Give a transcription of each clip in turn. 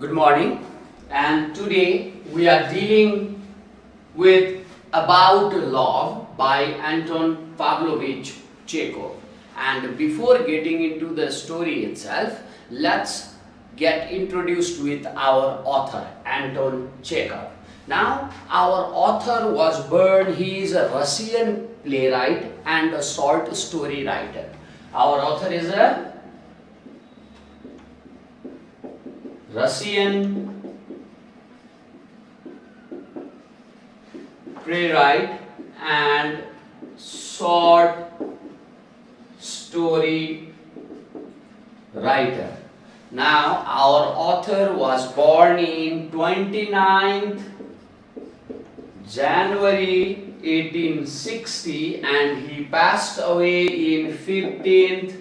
Good morning, and today we are dealing with About Love by Anton Pavlovich Chekhov. And before getting into the story itself, let's get introduced with our author, Anton Chekhov. Now, our author was born, he is a Russian playwright and a short story writer. Our author is a Russian playwright and short story writer. Now, our author was born in 29th January 1860 and he passed away in 15th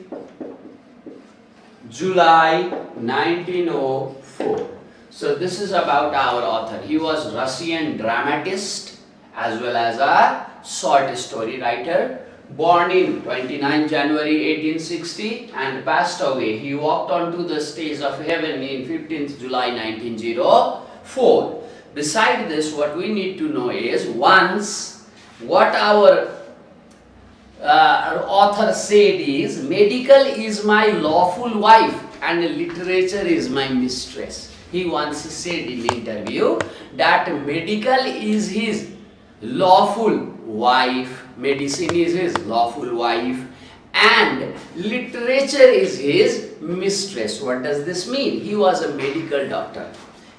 July 1904. So this is about our author. He was Russian dramatist as well as a short story writer. Born in 29 January 1860 and passed away. He walked onto the stage of heaven in 15th July 1904. Beside this, what we need to know is once what our author said is, medical is my lawful wife and literature is my mistress. He once said in interview that medical is his lawful wife, medicine is his lawful wife, and literature is his mistress. What does this mean? He was a medical doctor.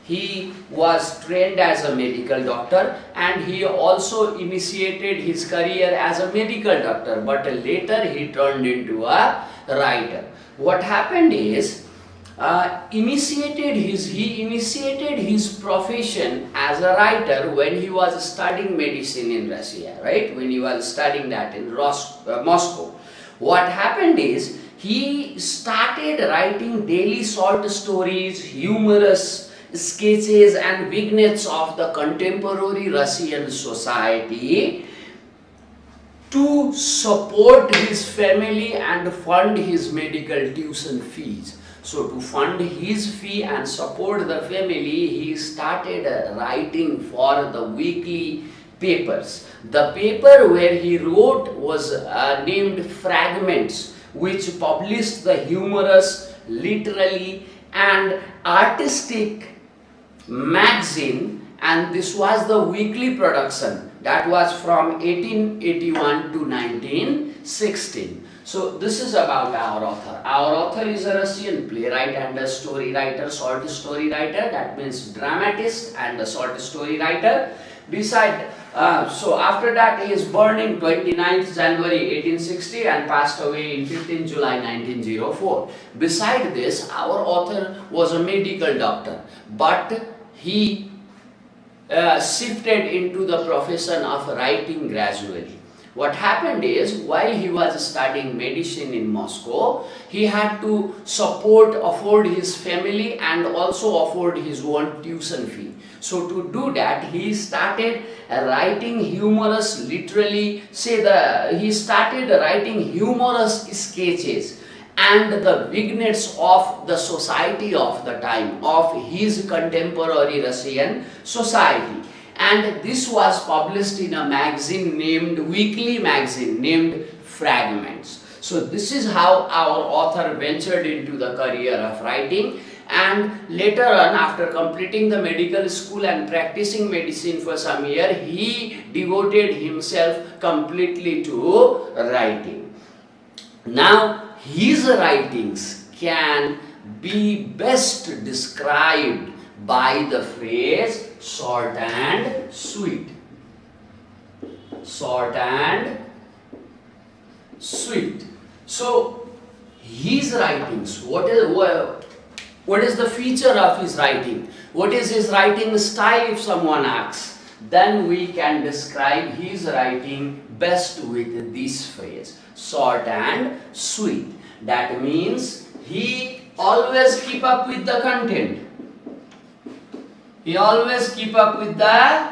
He was trained as a medical doctor and he also initiated his career as a medical doctor, but later he turned into a writer. What happened is he initiated his profession as a writer when he was studying medicine in Russia, right? When he was studying that in Moscow. What happened is he started writing daily short stories, humorous sketches and vignettes of the contemporary Russian society to support his family and fund his medical tuition fees. So to fund his fee and support the family, he started writing for the weekly papers. The paper where he wrote was named Fragments, which published the humorous, literary and artistic magazine, and this was the weekly production that was from 1881 to 1916. So this is about our author. Our author is a Russian playwright and a story writer, short story writer, that means dramatist and a short story writer. So after that he is born in 29th January 1860 and passed away in 15th July 1904. Beside this, our author was a medical doctor, but he shifted into the profession of writing gradually. What happened is, while he was studying medicine in Moscow, he had to afford his family and also afford his own tuition fee. So to do that, he started writing humorous, he started writing humorous sketches and the vignettes of the society of the time, of his contemporary Russian society. And this was published in a weekly magazine named Fragments. So this is how our author ventured into the career of writing, and later on, after completing the medical school and practicing medicine for some years, he devoted himself completely to writing. Now, his writings can be best described by the phrase short and sweet. Short and sweet. So, his writings, what is the feature of his writing? What is his writing style, if someone asks? Then we can describe his writing best with this phrase, short and sweet. That means he always keep up with the content. He always keep up with the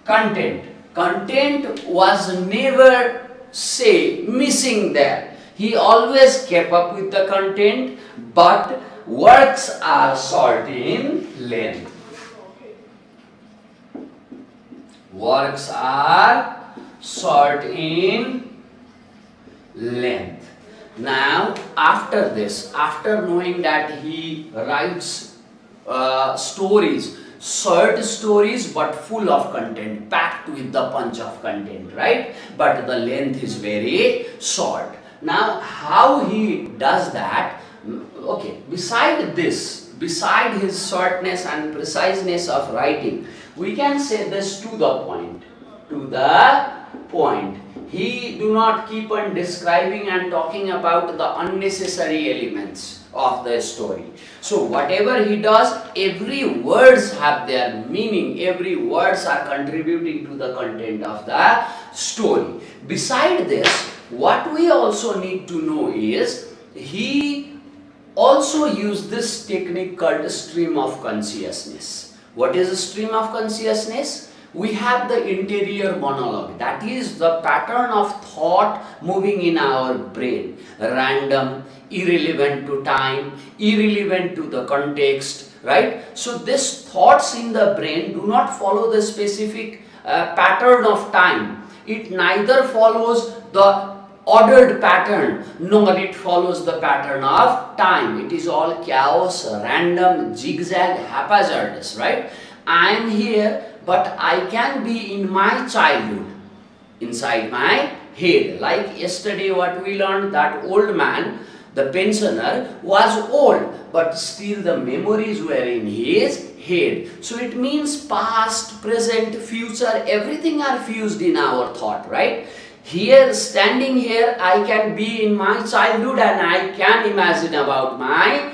content. Content was never missing there. He always kept up with the content, but works are short in length. Works are short in length. Now, after this, after knowing that he writes stories, short stories but full of content, packed with the punch of content, right? But the length is very short. Now, how he does that? Okay, beside this, beside his shortness and preciseness of writing, we can say this to the point. To the point. He do not keep on describing and talking about the unnecessary elements of the story. So whatever he does, every words have their meaning, every words are contributing to the content of the story. Beside this, what we also need to know is, he also used this technique called stream of consciousness. What is a stream of consciousness? We have the interior monologue, that is the pattern of thought moving in our brain, random, irrelevant to time, irrelevant to the context, right? So these thoughts in the brain do not follow the specific pattern of time. It neither follows the ordered pattern nor it follows the pattern of time. It is all chaos, random, zigzag, haphazardous, right? I am here, but I can be in my childhood, inside my head. Like yesterday what we learned, that old man, the pensioner, was old, but still the memories were in his head. So it means past, present, future, everything are fused in our thought, right? Here, standing here, I can be in my childhood and I can imagine about my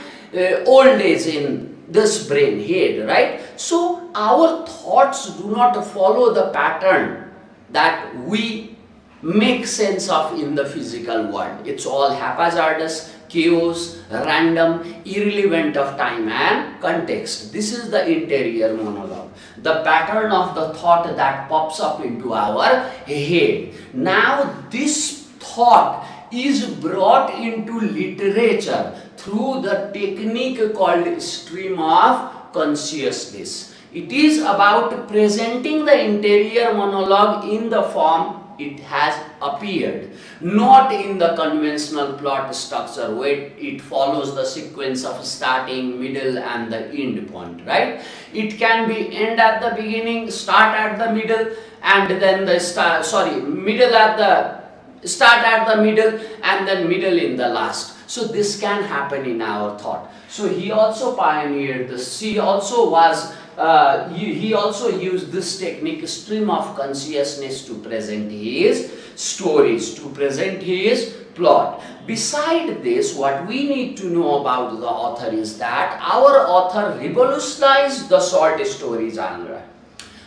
old age in this brain head, right? So our thoughts do not follow the pattern that we make sense of in the physical world. It's all haphazardous, chaos, random, irrelevant of time and context. This is the interior monologue, the pattern of the thought that pops up into our head. Now this thought is brought into literature through the technique called stream of consciousness. It is about presenting the interior monologue in the form it has appeared, not in the conventional plot structure where it follows the sequence of starting, middle and the end point, right? It can be end at the beginning, start at the middle, and then the middle at the start at the middle and then middle in the last. So this can happen in our thought. So he also pioneered this. He also used this technique, stream of consciousness, to present his stories, to present his plot. Beside this, what we need to know about the author is that our author revolutionized the short story genre.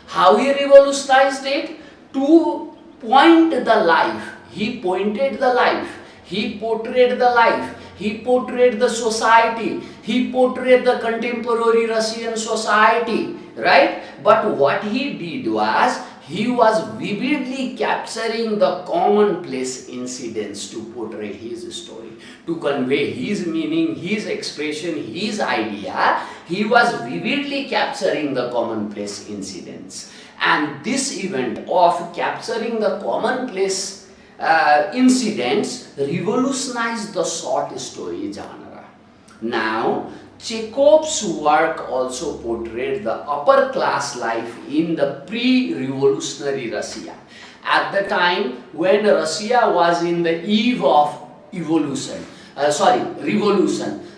How he revolutionized it? To point the life. He pointed the life. He portrayed the life. He portrayed the society. He portrayed the contemporary Russian society, right? But what he did was, he was vividly capturing the commonplace incidents to portray his story, to convey his meaning, his expression, his idea. He was vividly capturing the commonplace incidents. And this event of capturing the commonplace incidents revolutionized the short story genre. Now, Chekhov's work also portrayed the upper class life in the pre-revolutionary Russia. At the time when Russia was in the eve of revolution,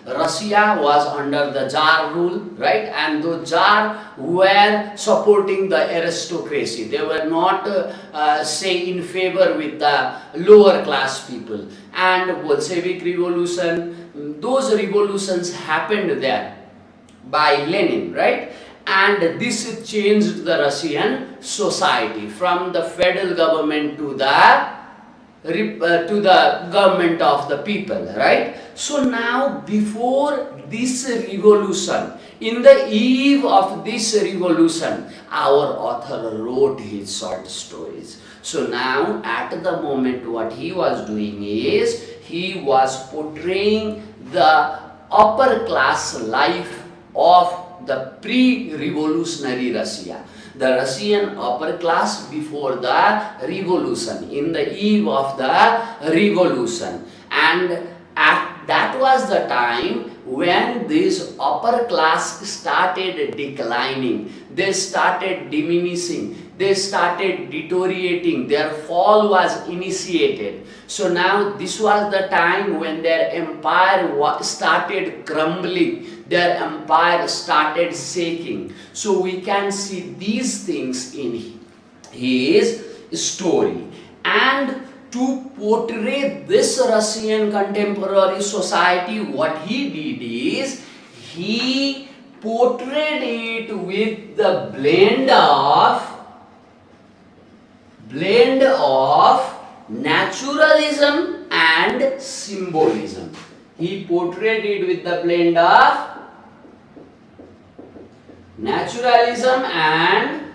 Russia was under the Tsar rule, right? And the Tsar were supporting the aristocracy. They were not, say, in favor with the lower class people. And Bolshevik revolution, those revolutions happened there by Lenin, right? And this changed the Russian society from the federal government to the government of the people, right? So now, before this revolution, in the eve of this revolution, our author wrote his short stories. So now, at the moment, what he was doing is, he was portraying the upper class life of the pre-revolutionary Russia. The Russian upper class before the revolution, in the eve of the revolution. And that was the time when this upper class started declining, they started diminishing, they started deteriorating, their fall was initiated. So now this was the time when their empire started crumbling, their empire started shaking. So we can see these things in his story. And to portray this Russian contemporary society, what he did is he portrayed it with the blend of naturalism and symbolism. He portrayed it with the blend of naturalism and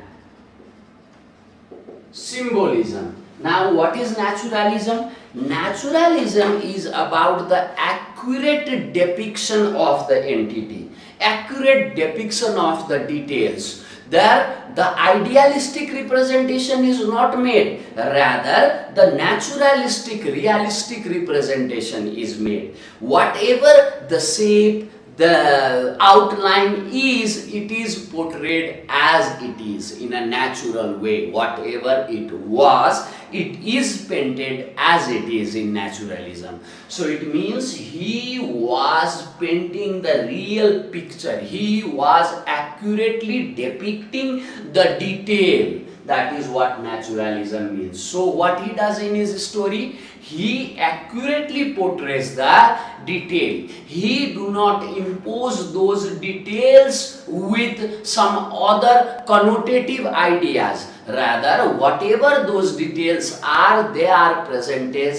symbolism. Now, what is naturalism? Naturalism is about the accurate depiction of the entity, accurate depiction of the details. There, the idealistic representation is not made, rather, the naturalistic, realistic representation is made. Whatever the shape, the outline is, it is portrayed as it is in a natural way. Whatever it was, it is painted as it is in naturalism. So it means he was painting the real picture. He was accurately depicting the detail. That is what naturalism means. So what he does in his story, he accurately portrays the detail. He do not impose those details with some other connotative ideas. Rather, whatever those details are, they are presented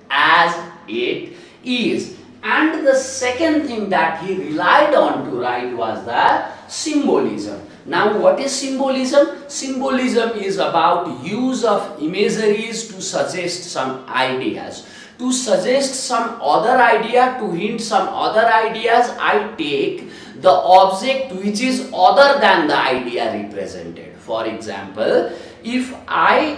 as it is. And the second thing that he relied on to write was the symbolism. Now, what is symbolism? Symbolism is about use of imageries to suggest some ideas. To suggest some other idea, to hint some other ideas, I take the object which is other than the idea represented. For example, if I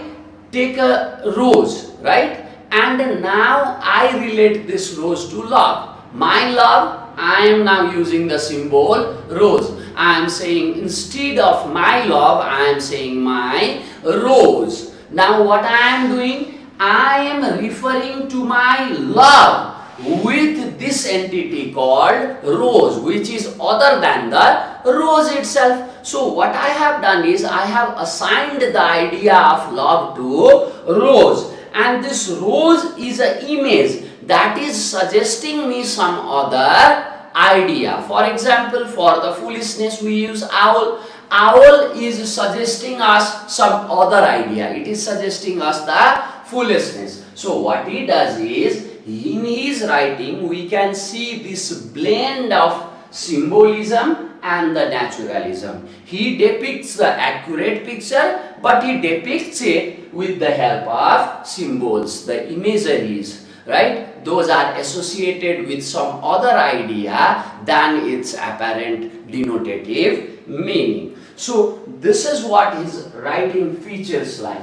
take a rose, right? And now I relate this rose to love. My love, I am now using the symbol rose. I am saying instead of my love, I am saying my rose. Now what I am doing? I am referring to my love with this entity called rose, which is other than the rose itself. So what I have done is I have assigned the idea of love to rose. And this rose is an image that is suggesting me some other idea. For example, for the foolishness we use owl. Owl is suggesting us some other idea. It is suggesting us the foolishness. So what he does is, in his writing we can see this blend of symbolism and the naturalism. He depicts the accurate picture, but he depicts it with the help of symbols, the imageries, right? Those are associated with some other idea than its apparent denotative meaning. So this is what his writing features like.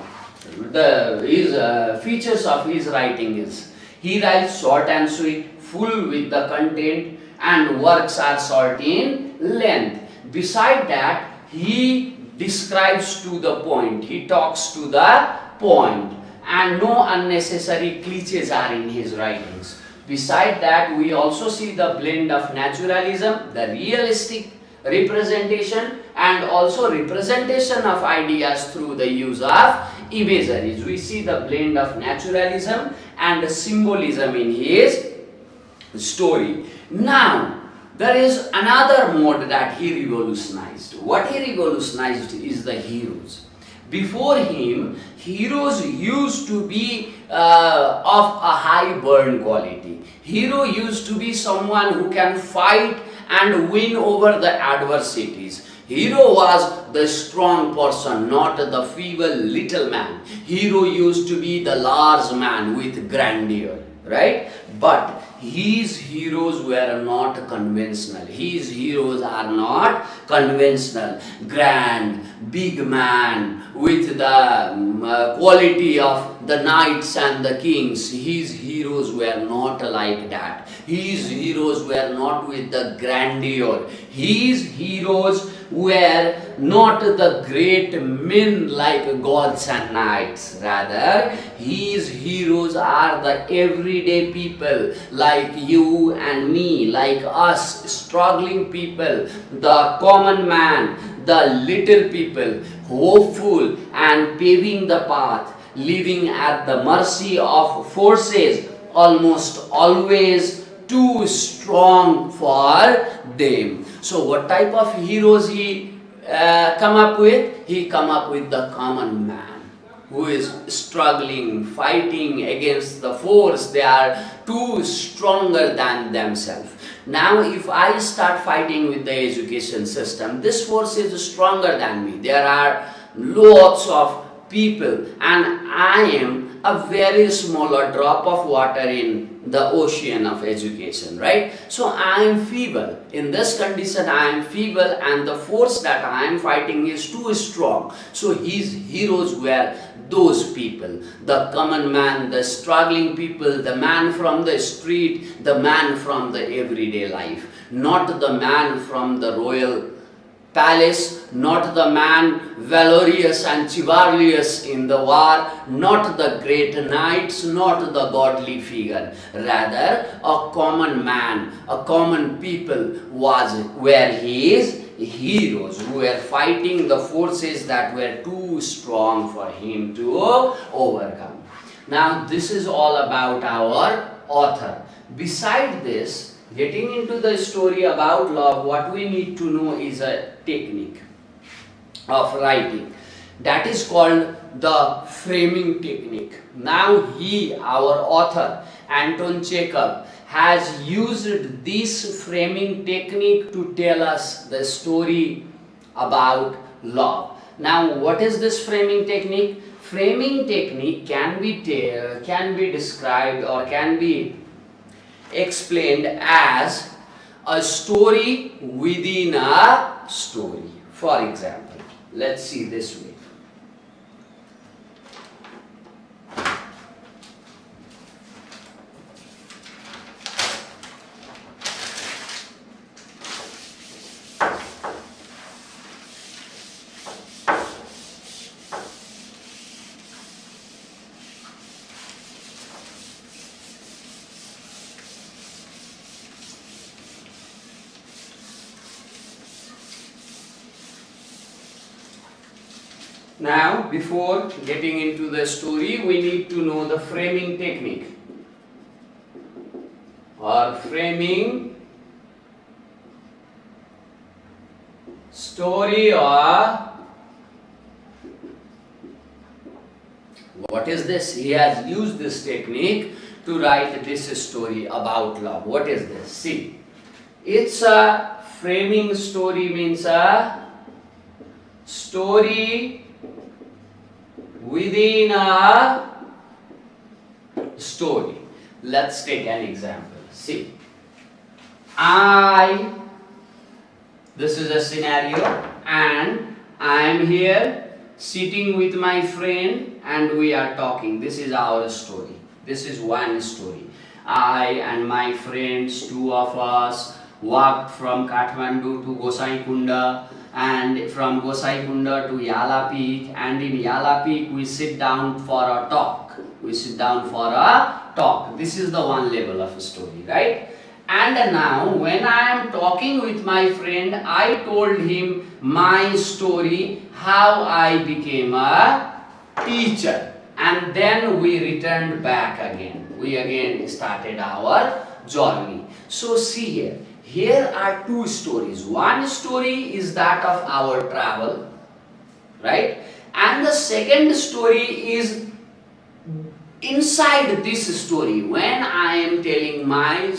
Features of his writing is, he writes short and sweet, full with the content, and works are short in length. Beside that, he describes to the point, he talks to the point, and no unnecessary cliches are in his writings. Beside that, we also see the blend of naturalism, the realistic representation, and also representation of ideas through the use of imageries. We see the blend of naturalism and symbolism in his story. Now, there is another mode that he revolutionized. What he revolutionized is the heroes. Before him, heroes used to be of a high burn quality. Hero used to be someone who can fight and win over the adversities. Hero was the strong person, not the feeble little man. Hero used to be the large man with grandeur, right? But his heroes were not conventional. His heroes are not conventional. Grand, big man with the quality of the knights and the kings. His heroes were not like that. His heroes were not with the grandeur. His heroes were not the great men like gods and knights. Rather, his heroes are the everyday people like you and me, like us, struggling people, the common man, the little people, hopeful and paving the path, living at the mercy of forces almost always too strong for them. So what type of heroes he come up with? He come up with the common man who is struggling, fighting against the force. They are too stronger than themselves. Now if I start fighting with the education system, this force is stronger than me. There are lots of people and I am a very smaller drop of water in the ocean of education, right? So I am feeble. In this condition I am feeble and the force that I am fighting is too strong. So his heroes were those people, the common man, the struggling people, the man from the street, the man from the everyday life, not the man from the royal palace, not the man valorous and chivalrous in the war, not the great knights, not the godly figure. Rather, a common man, a common people were his heroes who were fighting the forces that were too strong for him to overcome. Now, this is all about our author. Beside this, getting into the story about love, what we need to know is a technique of writing that is called the framing technique. Now he, our author, Anton Chekhov, has used this framing technique to tell us the story about love. Now what is this framing technique? Framing technique can be described or can be explained as a story within a story. For example, let's see this way. Now, before getting into the story, we need to know the framing technique or framing story, or what is this? He has used this technique to write this story about love. What is this? See, it's a framing story, means a story within a story. Let's take an example. See, this is a scenario and I am here sitting with my friend and we are talking. This is our story. This is one story. I and my friends, two of us, walked from Kathmandu to Gosaikunda, and from Gosaikunda to Yala Peak, and in Yala Peak we sit down for a talk. This is the one level of a story, right? And now when I am talking with my friend, I told him my story, how I became a teacher, and then we returned back again. We again started our journey. So see here. Here are two stories. One story is that of our travel, right? And the second story is inside this story, when I am telling my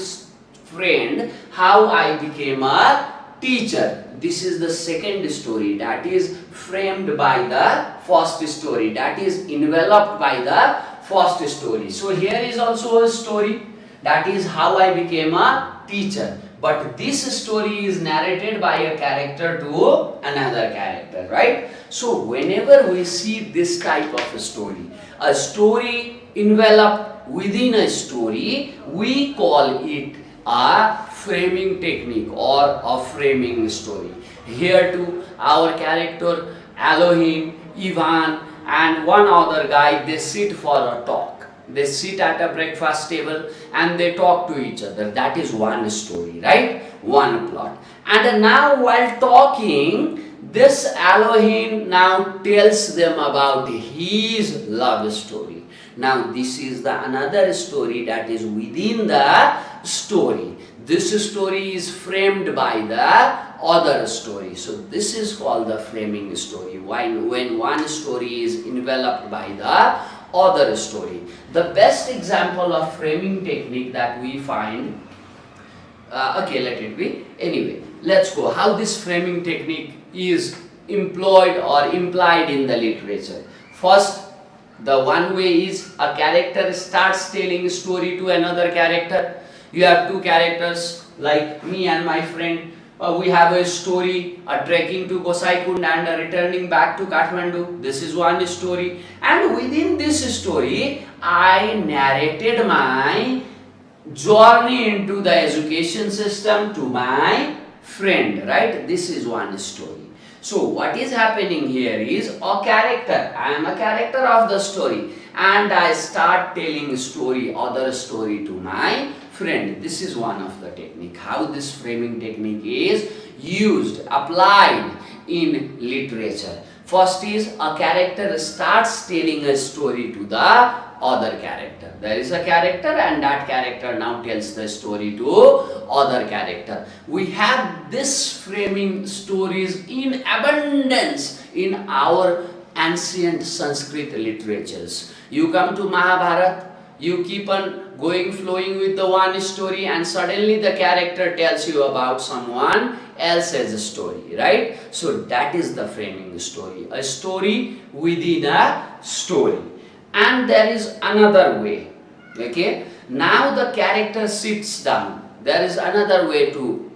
friend how I became a teacher. this is the second story that is framed by the first story, that is enveloped by the first story. So here is also a story, that is how I became a teacher. But this story is narrated by a character to another character, right? So whenever we see this type of a story enveloped within a story, we call it a framing technique or a framing story. Here too, our character Elohim, Ivan and one other guy, they sit for a talk. They sit at a breakfast table and they talk to each other. That is one story, right? One plot. And now while talking, this Elohim now tells them about his love story. Now this is the another story that is within the story. This story is framed by the other story. So this is called the framing story. When one story is enveloped by the other story. The best example of framing technique that we find, okay, let it be. Anyway, let's go. How this framing technique is employed or implied in the literature. First, the one way is a character starts telling a story to another character. You have two characters like me and my friend. We have a story, a trekking to Gosaikund and a returning back to Kathmandu. This is one story. And within this story, I narrated my journey into the education system to my friend, right? This is one story. So what is happening here is a character. I am a character of the story and I start telling other story to my friend. This is one of the technique. How this framing technique is used, applied in literature. First is a character starts telling a story to the other character. There is a character and that character now tells the story to other character. We have this framing stories in abundance in our ancient Sanskrit literatures. You come to Mahabharata, you keep on flowing with the one story and suddenly the character tells you about someone else's story, right? So that is the framing story, a story within a story. And there is another way, okay? Now the character sits down. There is another way to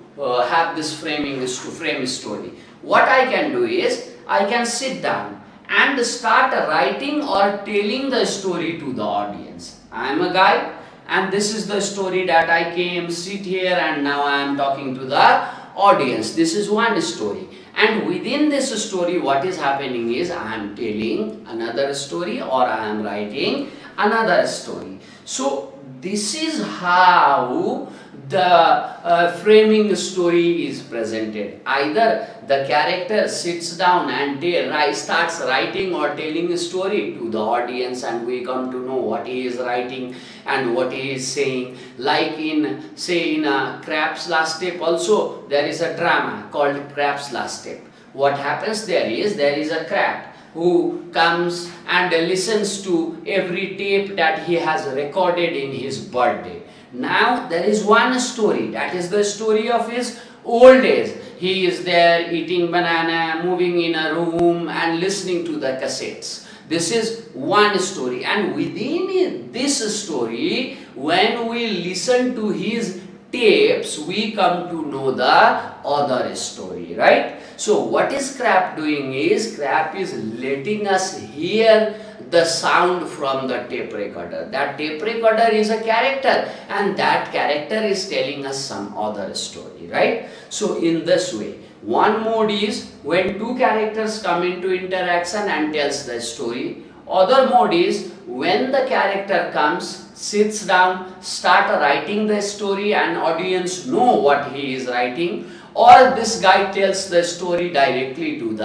have this framing, to frame a story. What I can do is, I can sit down and start writing or telling the story to the audience. I am a guy and this is the story that I came, sit here and now I am talking to the audience. This is one story. And within this story, what is happening is I am telling another story or I am writing another story. So this is how the framing story is presented. Either the character sits down and starts writing or telling a story to the audience and we come to know what he is writing and what he is saying. Like in, say, in a Crab's Last Step also, there is a drama called Crab's Last Step. What happens there is a crab who comes and listens to every tape that he has recorded in his birthday. Now there is one story, that is the story of his old days. He is there eating banana, moving in a room and listening to the cassettes. This is one story, and within this story, when we listen to his tapes, we come to know the other story, right? So what is Crab doing is, Crab is letting us hear the sound from the tape recorder. That tape recorder is a character and that character is telling us some other story, right? So in this way, one mode is when two characters come into interaction and tells the story. Other mode is when the character comes, sits down, start writing the story and audience know what he is writing, or this guy tells the story directly to the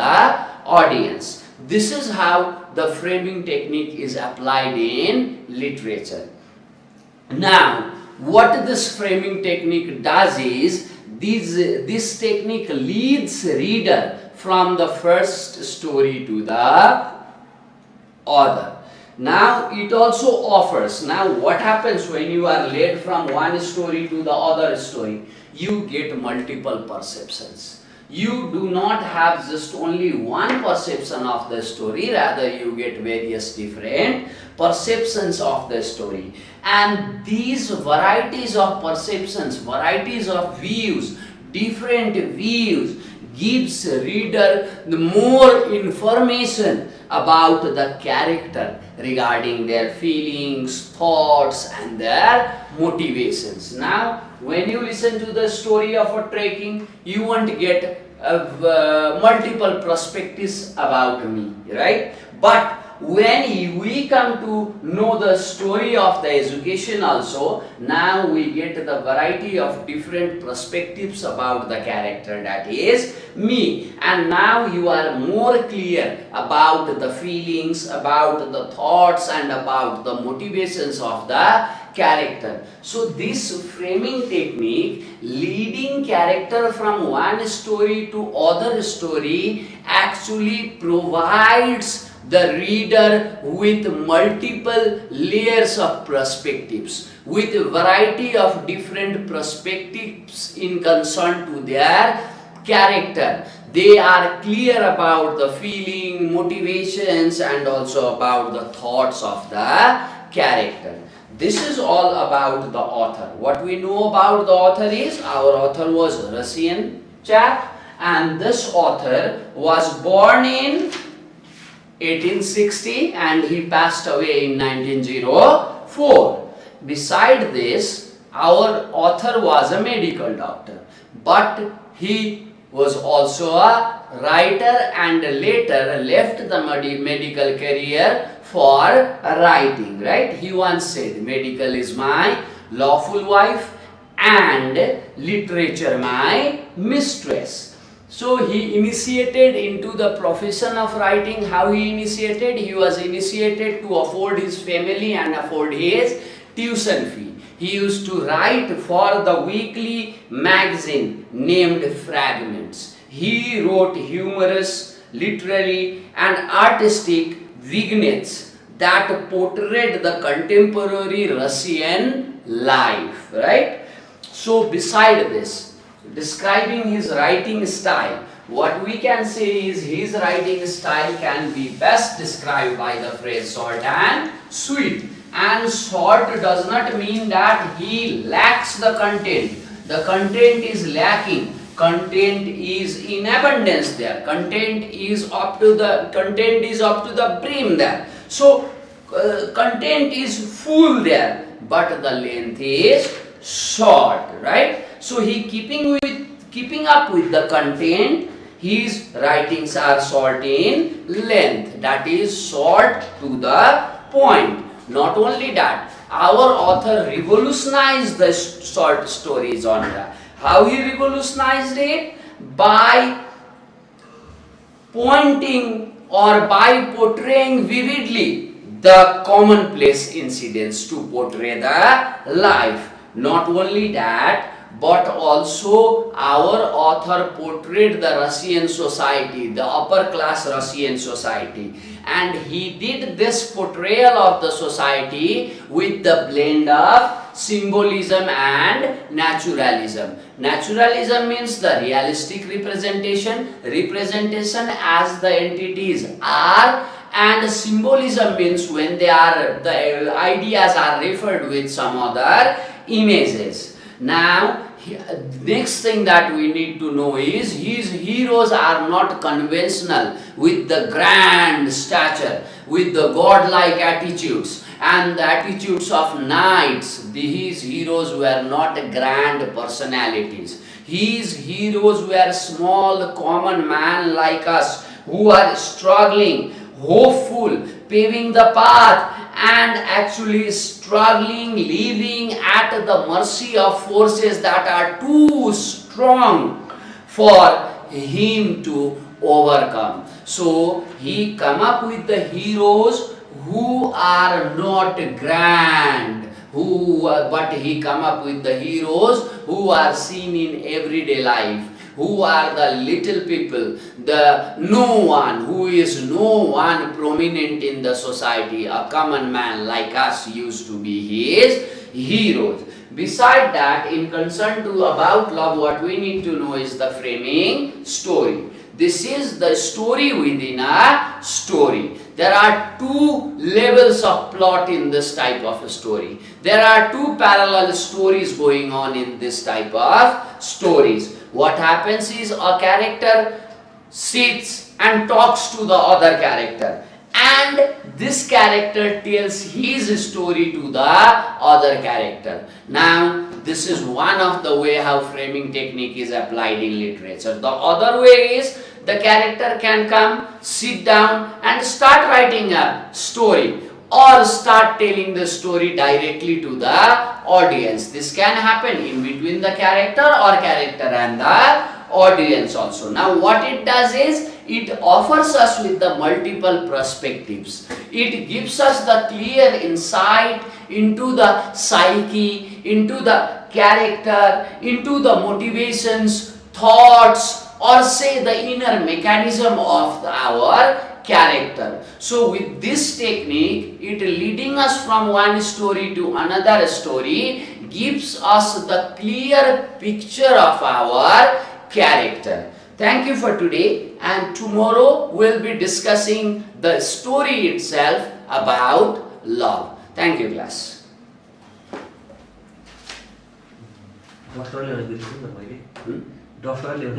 audience. This is how the framing technique is applied in literature. Now, what this framing technique does is, this technique leads reader from the first story to the other. Now, it also offers, now what happens when you are led from one story to the other story? You get multiple perceptions. you do not have just only one perception of the story, rather you get various different perceptions of the story. And these varieties of perceptions, varieties of views, different views gives reader the more information about the character regarding their feelings, thoughts and their motivations. Now, when you listen to the story of a trekking, you won't get multiple perspectives about me, right? But when we come to know the story of the education also, now we get the variety of different perspectives about the character, that is me. And now you are more clear about the feelings, about the thoughts and about the motivations of the character. So this framing technique, leading character from one story to other story, actually provides the reader with multiple layers of perspectives, with a variety of different perspectives in concern to their character. They are clear about the feeling, motivations and also about the thoughts of the character. This is all about the author. What we know about the author is, our author was a Russian chap, and this author was born in 1860 and he passed away in 1904. Beside this, our author was a medical doctor, but he was also a writer and later left the medical career for writing, right? He once said, medical is my lawful wife and literature my mistress. So he initiated into the profession of writing. How he initiated? He was initiated to afford his family and afford his tuition fee. He used to write for the weekly magazine named Fragments. He wrote humorous, literary and artistic vignettes that portrayed the contemporary Russian life, right? So beside this, describing his writing style, what we can say is his writing style can be best described by the phrase short and sweet. And short does not mean that he lacks the content. The content is lacking. Content is in abundance there. Content is up to the brim there. So content is full there, but the length is short, right? So he keeping up with the content, his writings are short in length, that is short to the point. Not only that, our author revolutionized the short story genre. How he revolutionized it? By pointing or by portraying vividly the commonplace incidents to portray the life. Not only that, but also our author portrayed the Russian society, the upper class Russian society, and he did this portrayal of the society with the blend of symbolism and naturalism. Naturalism means the realistic representation as the entities are, and symbolism means when the ideas are referred with some other images. Now, next thing that we need to know is his heroes are not conventional with the grand stature, with the godlike attitudes and the attitudes of knights. His heroes were not grand personalities. His heroes were small common men like us who are struggling, hopeful, paving the path and actually struggling, living at the mercy of forces that are too strong for him to overcome. So he come up with the heroes who are not grand, but he come up with the heroes who are seen in everyday life, who are the little people, the no one, who is no one prominent in the society, a common man like us used to be his heroes. Beside that, in concern to about love, what we need to know is the framing story. This is the story within a story. There are two levels of plot in this type of a story. There are two parallel stories going on in this type of stories. What happens is a character sits and talks to the other character, and this character tells his story to the other character. Now, this is one of the way how framing technique is applied in literature. The other way is the character can come, sit down and start writing a story, or start telling the story directly to the audience. This can happen in between the character or character and the audience also. Now what it does is, it offers us with the multiple perspectives. It gives us the clear insight into the psyche, into the character, into the motivations, thoughts, or say the inner mechanism of our character. So with this technique, it leading us from one story to another story gives us the clear picture of our character. Thank you for today, and tomorrow we'll be discussing the story itself about love. Thank you, class. डॉक्टरले